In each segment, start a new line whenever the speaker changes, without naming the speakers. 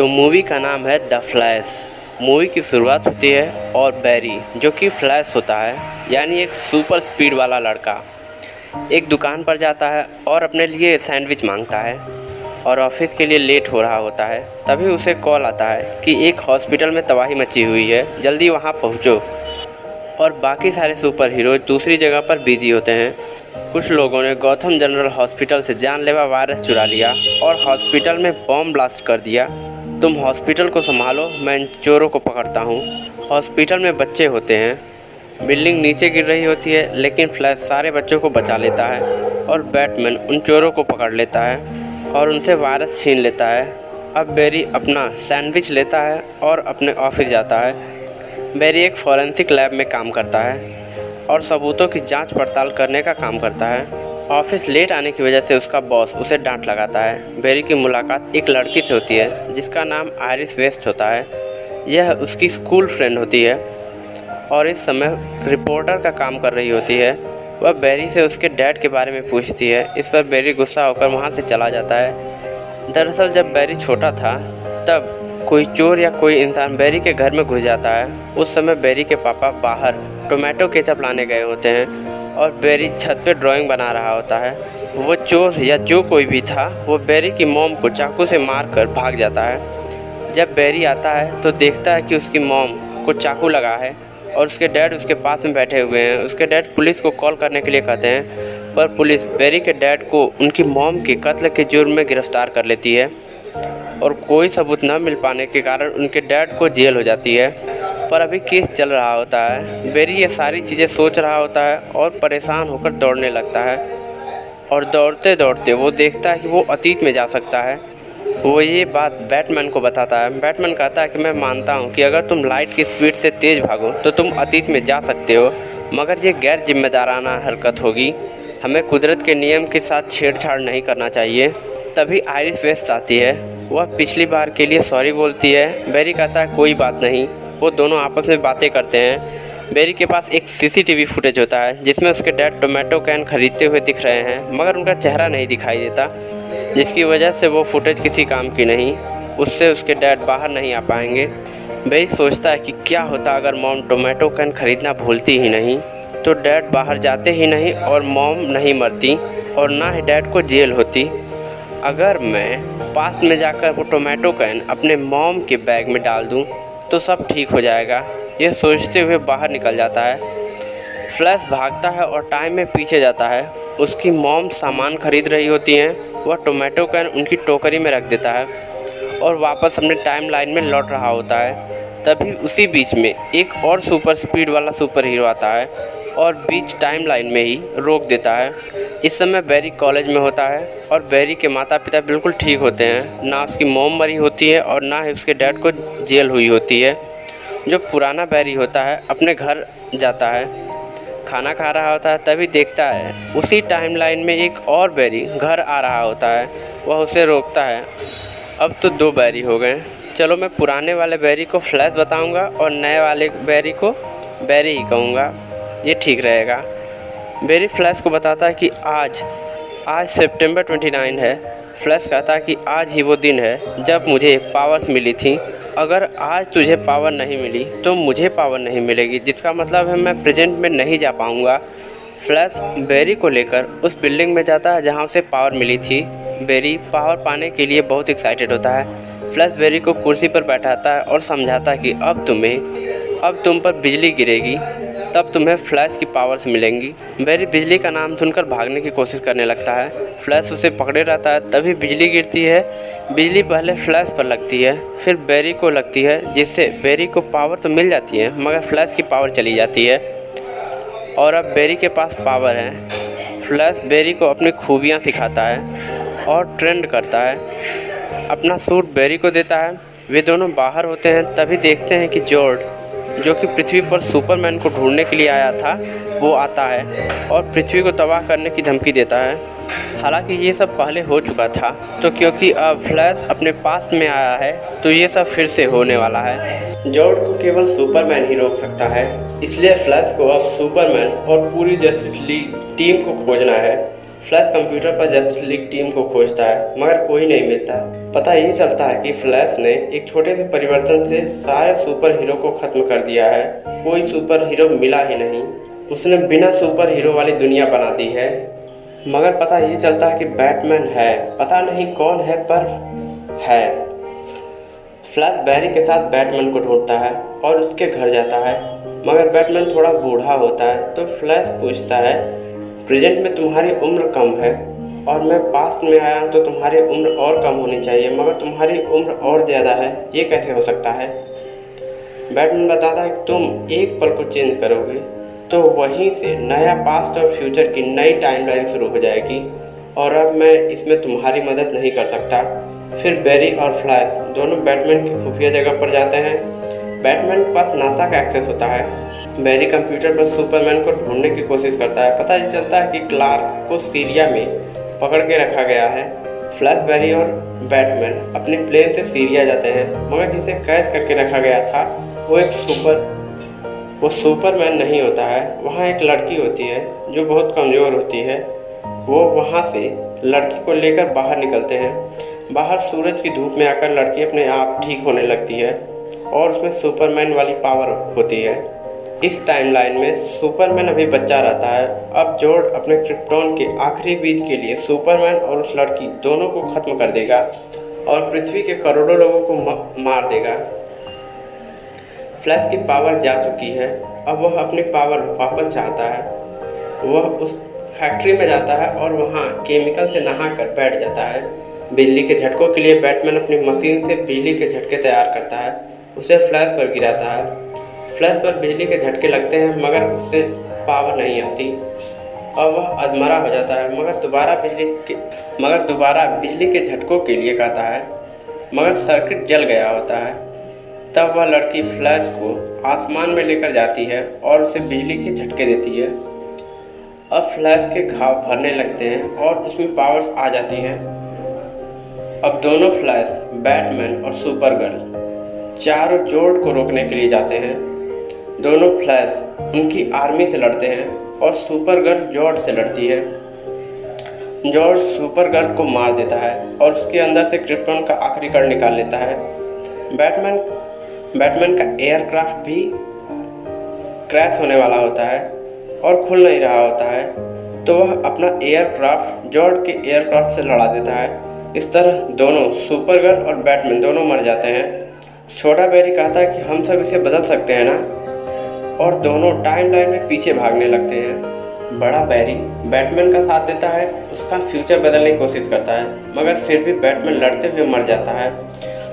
तो मूवी का नाम है द फ्लैश। मूवी की शुरुआत होती है और बैरी जो कि फ्लैश होता है यानी एक सुपर स्पीड वाला लड़का एक दुकान पर जाता है और अपने लिए सैंडविच मांगता है और ऑफिस के लिए लेट हो रहा होता है। तभी उसे कॉल आता है कि एक हॉस्पिटल में तबाही मची हुई है, जल्दी वहां पहुंचो। और बाकी सारे सुपर हीरो दूसरी जगह पर बिजी होते हैं। कुछ लोगों ने गौथम जनरल हॉस्पिटल से जानलेवा वायरस चुरा लिया और हॉस्पिटल में बॉम्ब ब्लास्ट कर दिया। तुम हॉस्पिटल को संभालो, मैं इन चोरों को पकड़ता हूँ। हॉस्पिटल में बच्चे होते हैं। बिल्डिंग नीचे गिर रही होती है लेकिन फ्लैश सारे बच्चों को बचा लेता है और बैटमैन उन चोरों को पकड़ लेता है और उनसे वायरस छीन लेता है। अब बैरी अपना सैंडविच लेता है और अपने ऑफिस जाता है। बैरी एक फॉरेंसिक लैब में काम करता है और सबूतों की जांच पड़ताल करने का काम करता है। ऑफिस लेट आने की वजह से उसका बॉस उसे डांट लगाता है। बैरी की मुलाकात एक लड़की से होती है जिसका नाम आयरिस वेस्ट होता है। यह उसकी स्कूल फ्रेंड होती है और इस समय रिपोर्टर का काम कर रही होती है। वह बैरी से उसके डैड के बारे में पूछती है। इस पर बैरी गुस्सा होकर वहाँ से चला जाता है। दरअसल जब बैरी छोटा था तब कोई चोर या कोई इंसान बैरी के घर में घुस जाता है। उस समय बैरी के पापा बाहर टोमेटो केचप लाने गए होते हैं और बैरी छत पे ड्राइंग बना रहा होता है। वो चोर या जो कोई भी था वो बैरी की मॉम को चाकू से मार कर भाग जाता है। जब बैरी आता है तो देखता है कि उसकी मॉम को चाकू लगा है और उसके डैड उसके पास में बैठे हुए हैं। उसके डैड पुलिस को कॉल करने के लिए कहते हैं पर पुलिस बैरी के डैड को उनकी मॉम के कत्ल के जुर्म में गिरफ्तार कर लेती है और कोई सबूत न मिल पाने के कारण उनके डैड को जेल हो जाती है। पर अभी केस चल रहा होता है। बैरी ये सारी चीज़ें सोच रहा होता है और परेशान होकर दौड़ने लगता है और दौड़ते दौड़ते वो देखता है कि वो अतीत में जा सकता है। वो ये बात बैटमैन को बताता है। बैटमैन कहता है कि मैं मानता हूँ कि अगर तुम लाइट की स्पीड से तेज़ भागो तो तुम अतीत में जा सकते हो, मगर ये गैर जिम्मेदाराना हरकत होगी। हमें कुदरत के नियम के साथ छेड़छाड़ नहीं करना चाहिए। तभी आयरिस वेस्ट आती है। वह पिछली बार के लिए सॉरी बोलती है। बैरी कहता है कोई बात नहीं। वो दोनों आपस में बातें करते हैं। बैरी के पास एक सीसीटीवी फुटेज होता है जिसमें उसके डैड टोमेटो कैन खरीदते हुए दिख रहे हैं मगर उनका चेहरा नहीं दिखाई देता, जिसकी वजह से वो फुटेज किसी काम की नहीं। उससे उसके डैड बाहर नहीं आ पाएंगे। बैरी सोचता है कि क्या होता अगर मॉम टोमेटो कैन खरीदना भूलती ही नहीं तो डैड बाहर जाते ही नहीं और मॉम नहीं मरती और ना ही डैड को जेल होती। अगर मैं पास में जाकर वो टोमेटो कैन अपने मॉम के बैग में डाल दूं तो सब ठीक हो जाएगा। यह सोचते हुए बाहर निकल जाता है। फ्लैश भागता है और टाइम में पीछे जाता है। उसकी मॉम सामान खरीद रही होती हैं। वह टोमेटो कैन उनकी टोकरी में रख देता है और वापस अपने टाइम लाइन में लौट रहा होता है। तभी उसी बीच में एक और सुपर स्पीड वाला सुपर हीरो आता है और बीच टाइम लाइन में ही रोक देता है। इस समय बैरी कॉलेज में होता है और बैरी के माता पिता बिल्कुल ठीक होते हैं। ना उसकी मॉम मरी होती है और ना ही उसके डैड को जेल हुई होती है। जो पुराना बैरी होता है अपने घर जाता है, खाना खा रहा होता है। तभी देखता है उसी टाइम लाइन में एक और बैरी घर आ रहा होता है। वह उसे रोकता है। अब तो दो बैरी हो गए। चलो मैं पुराने वाले बैरी को फ्लैश बताऊंगा और नए वाले बैरी को बैरी ही कहूँगा, ये ठीक रहेगा। बैरी फ्लैश को बताता है कि आज सितंबर 29 है। फ्लैश कहता है कि आज ही वो दिन है जब मुझे पावर्स मिली थी। अगर आज तुझे पावर नहीं मिली तो मुझे पावर नहीं मिलेगी, जिसका मतलब है मैं प्रेजेंट में नहीं जा पाऊँगा। फ्लैश बैरी को लेकर उस बिल्डिंग में जाता है जहाँ उसे पावर मिली थी। बैरी पावर पाने के लिए बहुत एक्साइटेड होता है। फ्लैश बैरी को कुर्सी पर बैठाता है और समझाता है कि अब तुम पर बिजली गिरेगी, तब तुम्हें फ्लैश की पावर्स मिलेंगी। बैरी बिजली का नाम सुनकर भागने की कोशिश करने लगता है। फ्लैश उसे पकड़े रहता है। तभी बिजली गिरती है। बिजली पहले फ्लैश पर लगती है, फिर बैरी को लगती है, जिससे बैरी को पावर तो मिल जाती है मगर फ्लैश की पावर चली जाती है और अब बैरी के पास पावर है। फ्लैश बैरी को अपनी खूबियाँ सिखाता है और ट्रेंड करता है। अपना सूट बैरी को देता है। वे दोनों बाहर होते हैं। तभी देखते हैं कि जॉर्ज, जो कि पृथ्वी पर सुपरमैन को ढूंढने के लिए आया था, वो आता है और पृथ्वी को तबाह करने की धमकी देता है। हालांकि ये सब पहले हो चुका था, तो क्योंकि अब फ्लैश अपने पास में आया है तो ये सब फिर से होने वाला है। जॉर्ज को केवल सुपरमैन ही रोक सकता है, इसलिए फ्लैश को अब सुपरमैन और पूरी जस्टिस लीग टीम को खोजना है। फ्लैश कंप्यूटर पर जस्टिस लीग टीम को खोजता है मगर कोई नहीं मिलता। पता ये चलता है कि फ्लैश ने एक छोटे से परिवर्तन से सारे सुपर हीरो को खत्म कर दिया है। कोई सुपर हीरो मिला ही नहीं। उसने बिना सुपर हीरो वाली दुनिया बना दी है। मगर पता ये चलता है कि बैटमैन है, पता नहीं कौन है पर है। फ्लैश बैरी के साथ बैटमैन को ढूंढता है और उसके घर जाता है मगर बैटमैन थोड़ा बूढ़ा होता है। तो फ्लैश पूछता है, प्रेजेंट में तुम्हारी उम्र कम है और मैं पास्ट में आया हूँ तो तुम्हारी उम्र और कम होनी चाहिए, मगर तुम्हारी उम्र और ज़्यादा है, ये कैसे हो सकता है। बैटमैन बताता है कि तुम एक पल को चेंज करोगे तो वहीं से नया पास्ट और फ्यूचर की नई टाइमलाइन शुरू हो जाएगी और अब मैं इसमें तुम्हारी मदद नहीं कर सकता। फिर बैरी और फ्लैश दोनों बैटमैन की खुफिया जगह पर जाते हैं। बैटमैन के पास नासा का एक्सेस होता है। बैरी कंप्यूटर पर सुपरमैन को ढूंढने की कोशिश करता है। पता ये चलता है कि क्लार्क को सीरिया में पकड़ के रखा गया है। फ्लैश, बैरी और बैटमैन अपने प्लेन से सीरिया जाते हैं मगर जिसे कैद करके रखा गया था वो सुपरमैन नहीं होता है। वहाँ एक लड़की होती है जो बहुत कमज़ोर होती है। वो वहाँ से लड़की को लेकर बाहर निकलते हैं। बाहर सूरज की धूप में आकर लड़की अपने आप ठीक होने लगती है और उसमें सुपरमैन वाली पावर होती है। इस टाइमलाइन में सुपरमैन अभी बच्चा रहता है। अब जॉर्ड अपने क्रिप्टॉन के आखिरी बीज के लिए सुपरमैन और उस लड़की दोनों को ख़त्म कर देगा और पृथ्वी के करोड़ों लोगों को मार देगा। फ्लैश की पावर जा चुकी है। अब वह अपनी पावर वापस चाहता है। वह उस फैक्ट्री में जाता है और वहाँ केमिकल से नहाकर बैठ जाता है। बिजली के झटकों के लिए बैटमैन अपनी मशीन से बिजली के झटके तैयार करता है। उसे फ्लैश पर गिराता है। फ्लैश पर बिजली के झटके लगते हैं मगर उससे पावर नहीं आती और वह अधमरा हो जाता है। मगर दोबारा बिजली के झटकों के लिए कहता है मगर सर्किट जल गया होता है। तब वह लड़की फ्लैश को आसमान में लेकर जाती है और उसे बिजली के झटके देती है। अब फ्लैश के घाव भरने लगते हैं और उसमें पावर्स आ जाती हैं। अब दोनों फ्लैश, बैटमैन और सुपरगर्ल चारों जॉर्ड को रोकने के लिए जाते हैं। दोनों फ्लैश उनकी आर्मी से लड़ते हैं और सुपरगर्ल जॉर्ड से लड़ती है। जॉर्ड सुपरगर्ल को मार देता है और उसके अंदर से क्रिप्टॉन का आखिरी कण निकाल लेता है। बैटमैन का एयरक्राफ्ट भी क्रैश होने वाला होता है और खुल नहीं रहा होता है, तो वह अपना एयरक्राफ्ट जॉर्ड के एयरक्राफ्ट से लड़ा देता है। इस तरह दोनों सुपरगर्ल और बैटमैन दोनों मर जाते हैं। छोटा बैरी कहता है कि हम सब इसे बदल सकते हैं ना, और दोनों टाइमलाइन में पीछे भागने लगते हैं। बड़ा बैरी बैटमैन का साथ देता है, उसका फ्यूचर बदलने की कोशिश करता है मगर फिर भी बैटमैन लड़ते हुए मर जाता है।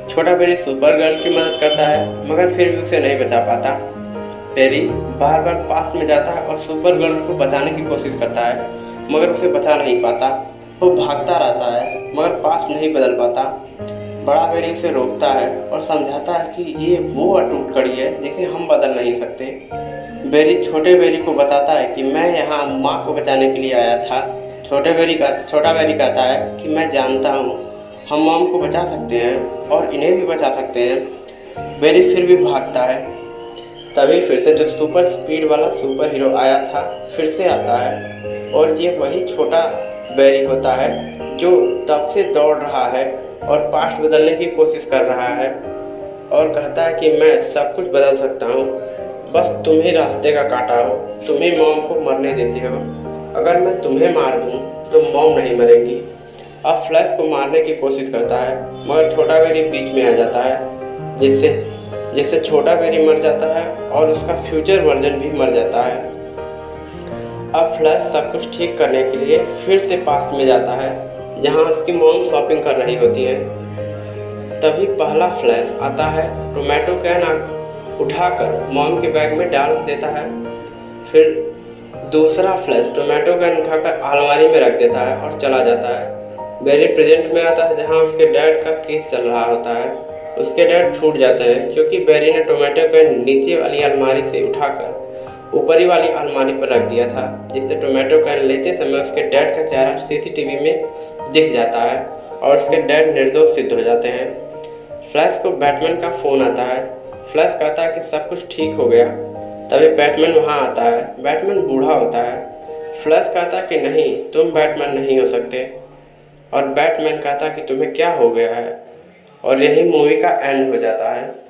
छोटा बैरी सुपरगर्ल की मदद करता है मगर फिर भी उसे नहीं बचा पाता। बैरी बार बार पास्ट में जाता है और सुपरगर्ल को बचाने की कोशिश करता है मगर उसे बचा नहीं पाता। वो भागता रहता है मगर पास्ट नहीं बदल पाता। बड़ा बैरी उसे रोकता है और समझाता है कि ये वो अटूट कड़ी है जिसे हम बदल नहीं सकते। बैरी छोटे बैरी को बताता है कि मैं यहाँ माँ को बचाने के लिए आया था। छोटा बैरी कहता है कि मैं जानता हूँ हम मॉम को बचा सकते हैं और इन्हें भी बचा सकते हैं। बैरी फिर भी भागता है। तभी फिर से जो सुपर स्पीड वाला सुपर हीरो आया था फिर से आता है और ये वही छोटा बैरी होता है जो तब से दौड़ रहा है और पास्ट बदलने की कोशिश कर रहा है और कहता है कि मैं सब कुछ बदल सकता हूँ, बस तुम ही रास्ते का कांटा हो, तुम ही मॉम को मरने देते हो। अगर मैं तुम्हें मार दूँ तो मॉम नहीं मरेगी। अब फ्लैश को मारने की कोशिश करता है मगर छोटा बैरी बीच में आ जाता है जिससे छोटा बैरी मर जाता है और उसका फ्यूचर वर्जन भी मर जाता है। अब फ्लैश सब कुछ ठीक करने के लिए फिर से पास्ट में जाता है जहां उसकी मॉम शॉपिंग कर रही होती है। तभी पहला फ्लैश आता है, टोमेटो कैन उठाकर मॉम के बैग में डाल देता है। फिर दूसरा फ्लैश टोमेटो कैन उठाकर अलमारी में रख देता है और चला जाता है। बैरी प्रेजेंट में आता है जहां उसके डैड का केस चल रहा होता है। उसके डैड छूट जाते हैं क्योंकि बैरी ने टोमेटो कैन नीचे वाली अलमारी से उठाकर ऊपरी वाली अलमारी पर रख दिया था, जिससे टोमेटो कैन लेते समय उसके डैड का चेहरा सीसीटीवी में दिख जाता है और उसके डैड निर्दोष सिद्ध हो जाते हैं। फ्लैश को बैटमैन का फ़ोन आता है। फ्लैश कहता है कि सब कुछ ठीक हो गया। तभी बैटमैन वहाँ आता है। बैटमैन बूढ़ा होता है। फ्लैश कहता कि नहीं, तुम बैटमैन नहीं हो सकते, और बैटमैन कहता कि तुम्हें क्या हो गया है, और यही मूवी का एंड हो जाता है।